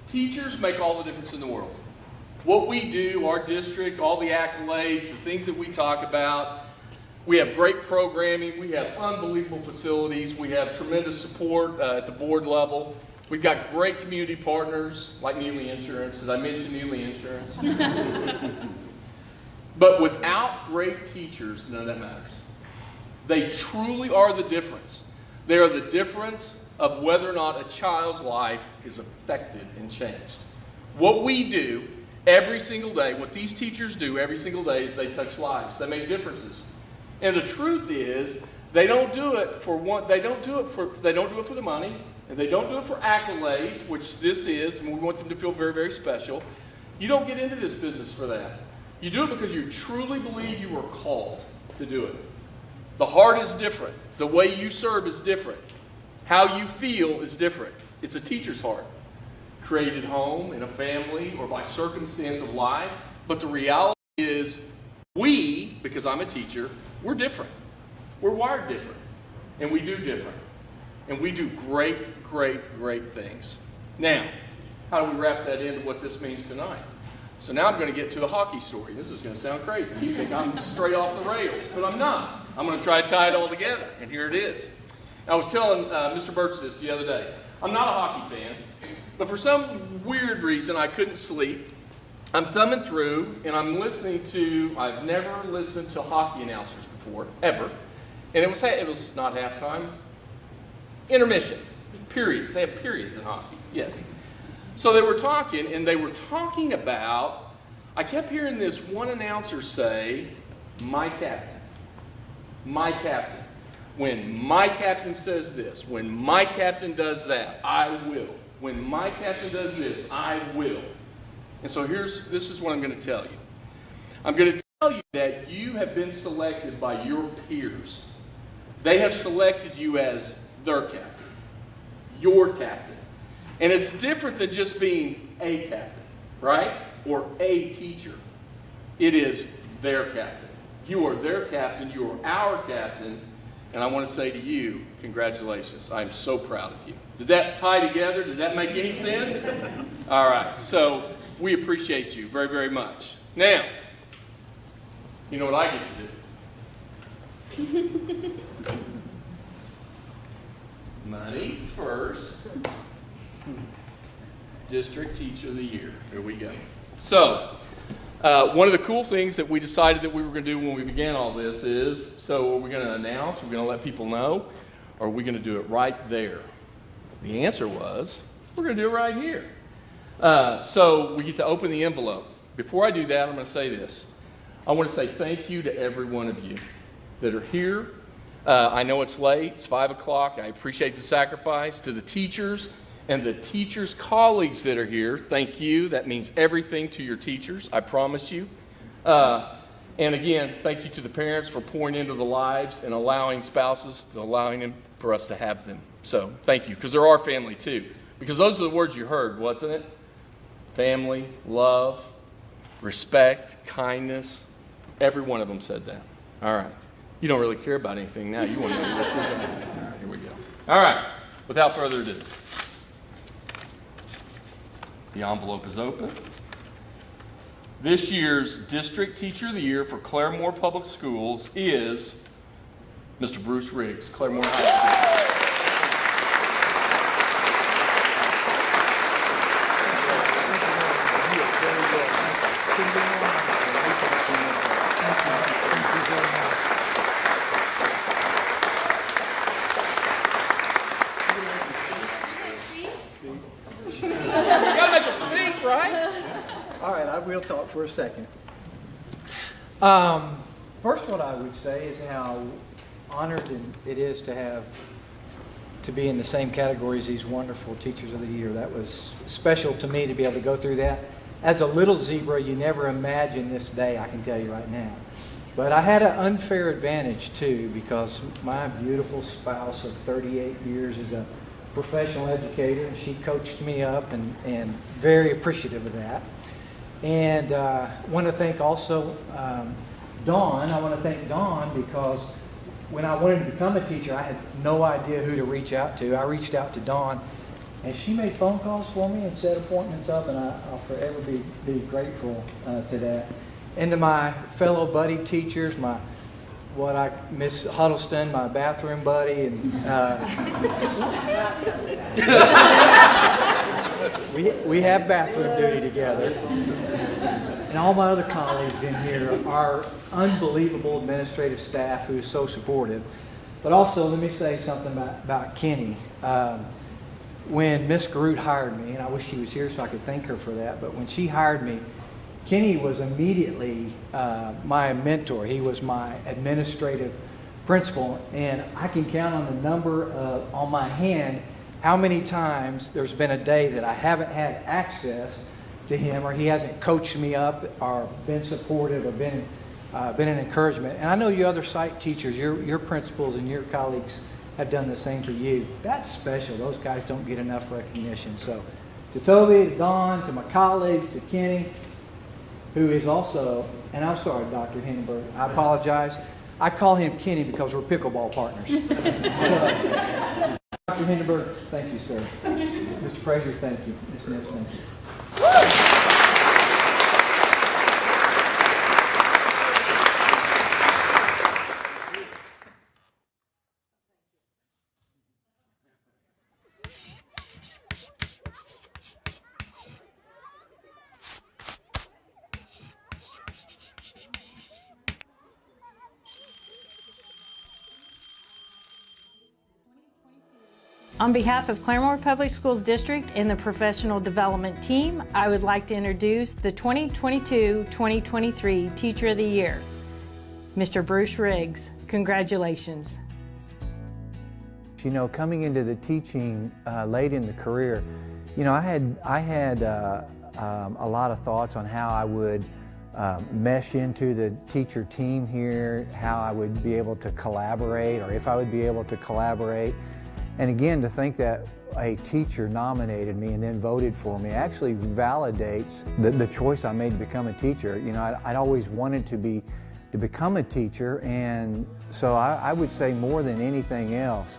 Teachers make all the difference in the world. What we do, our district, all the accolades, the things that we talk about, we have great programming, we have unbelievable facilities, we have tremendous support at the board level. We've got great community partners like Neely Insurance. Did I mention Neely Insurance? But without great teachers, none of that matters. They truly are the difference. They are the difference of whether or not a child's life is affected and changed. What we do every single day, what these teachers do every single day is they touch lives. They make differences. And the truth is, they don't do it for the money, and they don't do it for accolades, which this is, and we want them to feel very, very special. You don't get into this business for that. You do it because you truly believe you are called to do it. The heart is different. The way you serve is different. How you feel is different. It's a teacher's heart, created home, in a family, or by circumstance of life. But the reality is, we, because I'm a teacher, we're different. We're wired different. And we do different. And we do great, great, great things. Now, how do we wrap that into what this means tonight? So now I'm going to get to a hockey story. This is going to sound crazy. You think I'm straight off the rails, but I'm not. I'm going to try to tie it all together, and here it is. I was telling Mr. Birch this the other day. I'm not a hockey fan, but for some weird reason I couldn't sleep. I'm thumbing through, and I'm listening to, I've never listened to hockey announcers before, ever. And it was not halftime, intermission, periods. They have periods in hockey, yes. So they were talking, and they were talking about, I kept hearing this one announcer say, my captain, my captain. When my captain says this, when my captain does that, I will. When my captain does this, I will. And so this is what I'm going to tell you. I'm going to tell you that you have been selected by your peers. They have selected you as their captain, your captain. And it's different than just being a captain, right? Or a teacher. It is their captain. You are their captain. You are our captain. And I want to say to you, congratulations. I'm so proud of you. Did that tie together? Did that make any sense? All right. So we appreciate you very, very much. Now, you know what I get to do? Money first. District Teacher of the Year. Here we go. So, one of the cool things that we decided that we were going to do when we began all this is, so are we going to announce, we're going to let people know, or are we going to do it right there? The answer was, we're going to do it right here. So we get to open the envelope. Before I do that, I'm going to say this. I want to say thank you to every one of you that are here. I know it's late. It's 5 o'clock. I appreciate the sacrifice. To the teachers and the teachers' colleagues that are here, thank you. That means everything to your teachers, I promise you. And again, thank you to the parents for pouring into the lives and allowing spouses, allowing them for us to have them. So thank you, because they're our family too. Because those are the words you heard, wasn't it? Family, love, respect, kindness. Every one of them said that. All right. You don't really care about anything now. You want to know this. All right, here we go. All right. Without further ado. The envelope is open. This year's District Teacher of the Year for Claremore Public Schools is Mr. Bruce Riggs, Claremore High School. All right, I will talk for a second. First, what I would say is how honored it is to be in the same category as these wonderful Teachers of the Year. That was special to me to be able to go through that. As a little zebra, you never imagine this day, I can tell you right now. But I had an unfair advantage too, because my beautiful spouse of 38 years is a professional educator, and she coached me up, and very appreciative of that. And I want to thank also Dawn. I want to thank Dawn because when I wanted to become a teacher, I had no idea who to reach out to. I reached out to Dawn, and she made phone calls for me and set appointments up, and I'll forever be grateful to that. And to my fellow buddy teachers, Miss Huddleston, my bathroom buddy, and we have bathroom duty together. And all my other colleagues in here, our unbelievable administrative staff who is so supportive. But also, let me say something about Kenny. When Miss Garut hired me, and I wish she was here so I could thank her for that, but when she hired me, Kenny was immediately my mentor. He was my administrative principal, and I can count on the number on my hand how many times there's been a day that I haven't had access to him, or he hasn't coached me up, or been supportive, or been an encouragement. And I know you other site teachers, your principals and your colleagues have done the same for you. That's special. Those guys don't get enough recognition. So to Toby, to Dawn, to my colleagues, to Kenny, who is also, and I'm sorry, Dr. Hindenburg, I apologize. I call him Kenny because we're pickleball partners. Dr. Hindenburg, thank you, sir. Mr. Frazier, thank you. Ms. Nibs, thank you. On behalf of Claremore Public Schools District and the Professional Development Team, I would like to introduce the 2022-2023 Teacher of the Year, Mr. Bruce Riggs. Congratulations. You know, coming into the teaching late in the career, you know, I had a lot of thoughts on how I would mesh into the teacher team here, how I would be able to collaborate, or if I would be able to collaborate. And again, to think that a teacher nominated me and then voted for me actually validates the choice I made to become a teacher. You know, I'd always wanted to become a teacher, and so I would say more than anything else,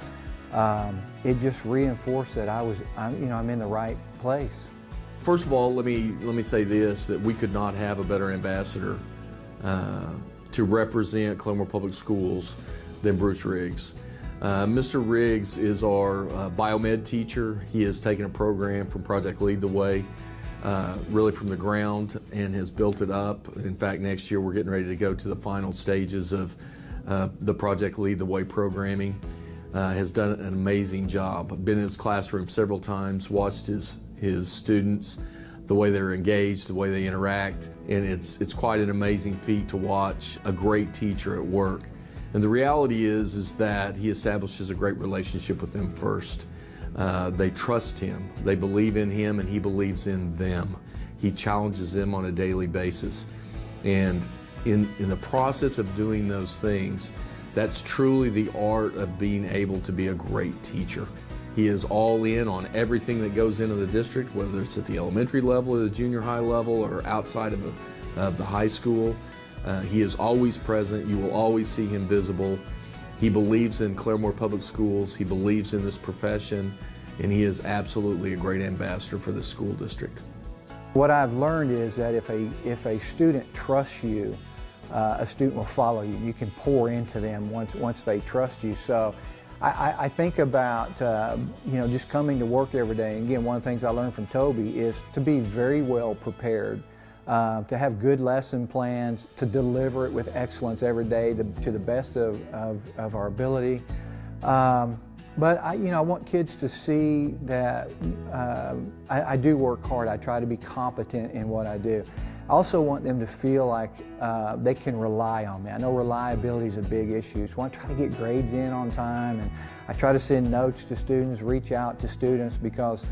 it just reinforced that I'm in the right place. First of all, let me say this, that we could not have a better ambassador to represent Claremore Public Schools than Bruce Riggs. Mr. Riggs is our biomed teacher. He has taken a program from Project Lead the Way, really from the ground, and has built it up. In fact, next year we're getting ready to go to the final stages of the Project Lead the Way programming. Has done an amazing job. I've been in his classroom several times, watched his students, the way they're engaged, the way they interact, and it's quite an amazing feat to watch a great teacher at work. And the reality is that he establishes a great relationship with them first. They trust him, they believe in him, and he believes in them. He challenges them on a daily basis. And in the process of doing those things, that's truly the art of being able to be a great teacher. He is all in on everything that goes into the district, whether it's at the elementary level or the junior high level or outside of the high school. He is always present. You will always see him visible. He believes in Claremore Public Schools. He believes in this profession, and he is absolutely a great ambassador for the school district. What I've learned is that if a student trusts you, a student will follow you. You can pour into them once they trust you. So I think about just coming to work every day. And again, one of the things I learned from Toby is to be very well prepared, to have good lesson plans, to deliver it with excellence every day to the best of our ability. But I want kids to see that I do work hard. I try to be competent in what I do. I also want them to feel like they can rely on me. I know reliability is a big issue, so I try to get grades in on time, and I try to send notes to students, reach out to students, because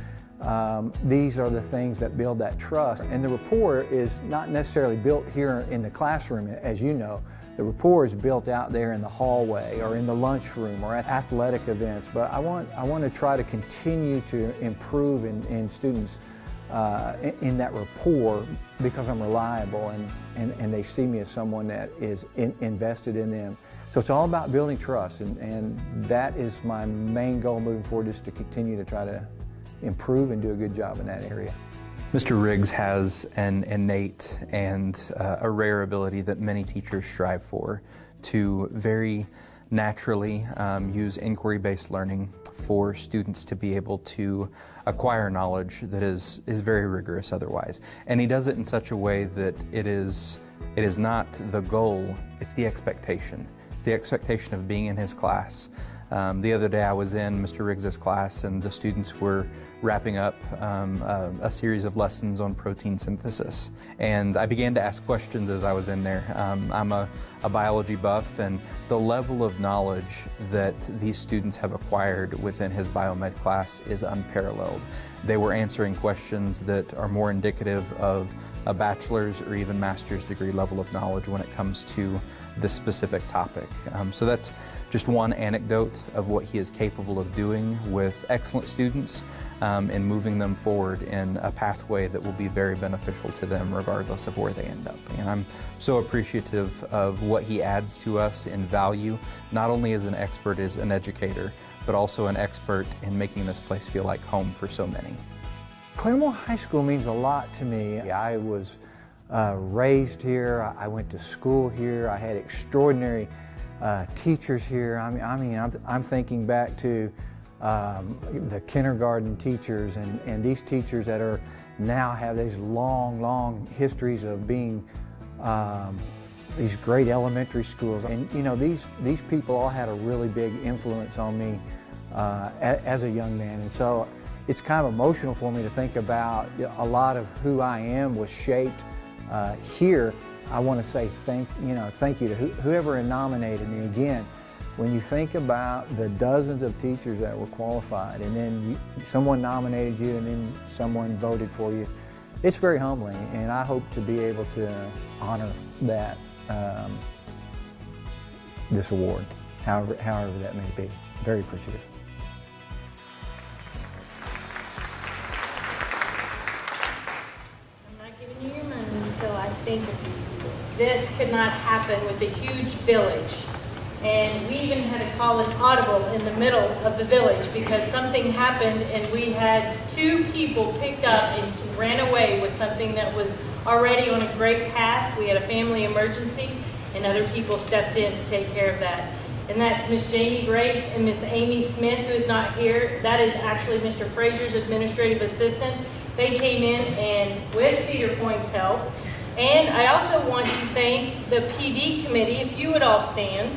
these are the things that build that trust. And the rapport is not necessarily built here in the classroom, as you know. The rapport is built out there in the hallway or in the lunchroom or at athletic events. But I want to try to continue to improve in students in that rapport, because I'm reliable and they see me as someone that is invested in them. So it's all about building trust, and that is my main goal moving forward, is to continue to try to improve and do a good job in that area. Mr. Riggs has an innate and a rare ability that many teachers strive for, to very naturally use inquiry-based learning for students to be able to acquire knowledge that is very rigorous otherwise. And he does it in such a way that it is not the goal, it's the expectation. It's the expectation of being in his class. The other day I was in Mr. Riggs's class, and the students were wrapping up a series of lessons on protein synthesis. And I began to ask questions as I was in there. I'm a biology buff, and the level of knowledge that these students have acquired within his biomed class is unparalleled. They were answering questions that are more indicative of a bachelor's or even master's degree level of knowledge when it comes to this specific topic. So that's just one anecdote of what he is capable of doing with excellent students and moving them forward in a pathway that will be very beneficial to them regardless of where they end up. And I'm so appreciative of what he adds to us in value, not only as an expert as an educator, but also an expert in making this place feel like home for so many. Claremore High School means a lot to me. I was raised here. I went to school here. I had extraordinary teachers here. I'm thinking back to the kindergarten teachers and these teachers that are now have these long histories of being these great elementary schools. And these people all had a really big influence on me as a young man. And so it's kind of emotional for me to think about a lot of who I am was shaped here. I want to say thank you to whoever nominated me. Again, when you think about the dozens of teachers that were qualified, and then someone nominated you, and then someone voted for you, it's very humbling. And I hope to be able to honor that this award, however that may be. Very appreciative. Until I think of you. This could not happen with a huge village. And we even had to call an audible in the middle of the village because something happened and we had 2 people picked up and ran away with something that was already on a great path. We had a family emergency and other people stepped in to take care of that. And that's Miss Jamie Grace and Miss Amy Smith, who is not here. That is actually Mr. Frazier's administrative assistant. They came in and with Cedar Point's help. And I also want to thank the PD committee, if you would all stand.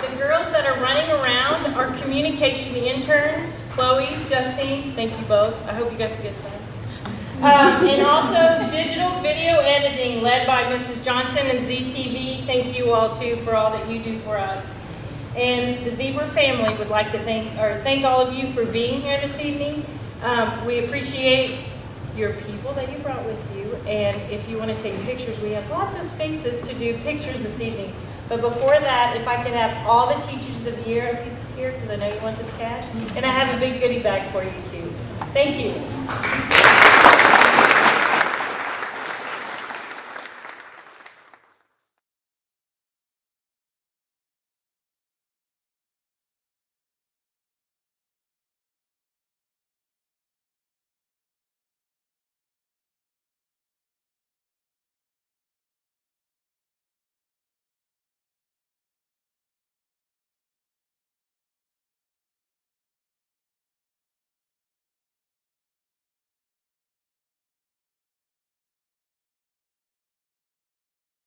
The girls that are running around are communication interns, Chloe, Justine, thank you both. I hope you got the good side. And also digital video editing led by Mrs. Johnson and ZTV. Thank you all too for all that you do for us. And the Zebra family would like to thank all of you for being here this evening. We appreciate your people that you brought with you. And if you want to take pictures, we have lots of spaces to do pictures this evening. But before that, if I could have all the teachers of the year up here, because I know you want this cash. And I have a big goodie bag for you too. Thank you.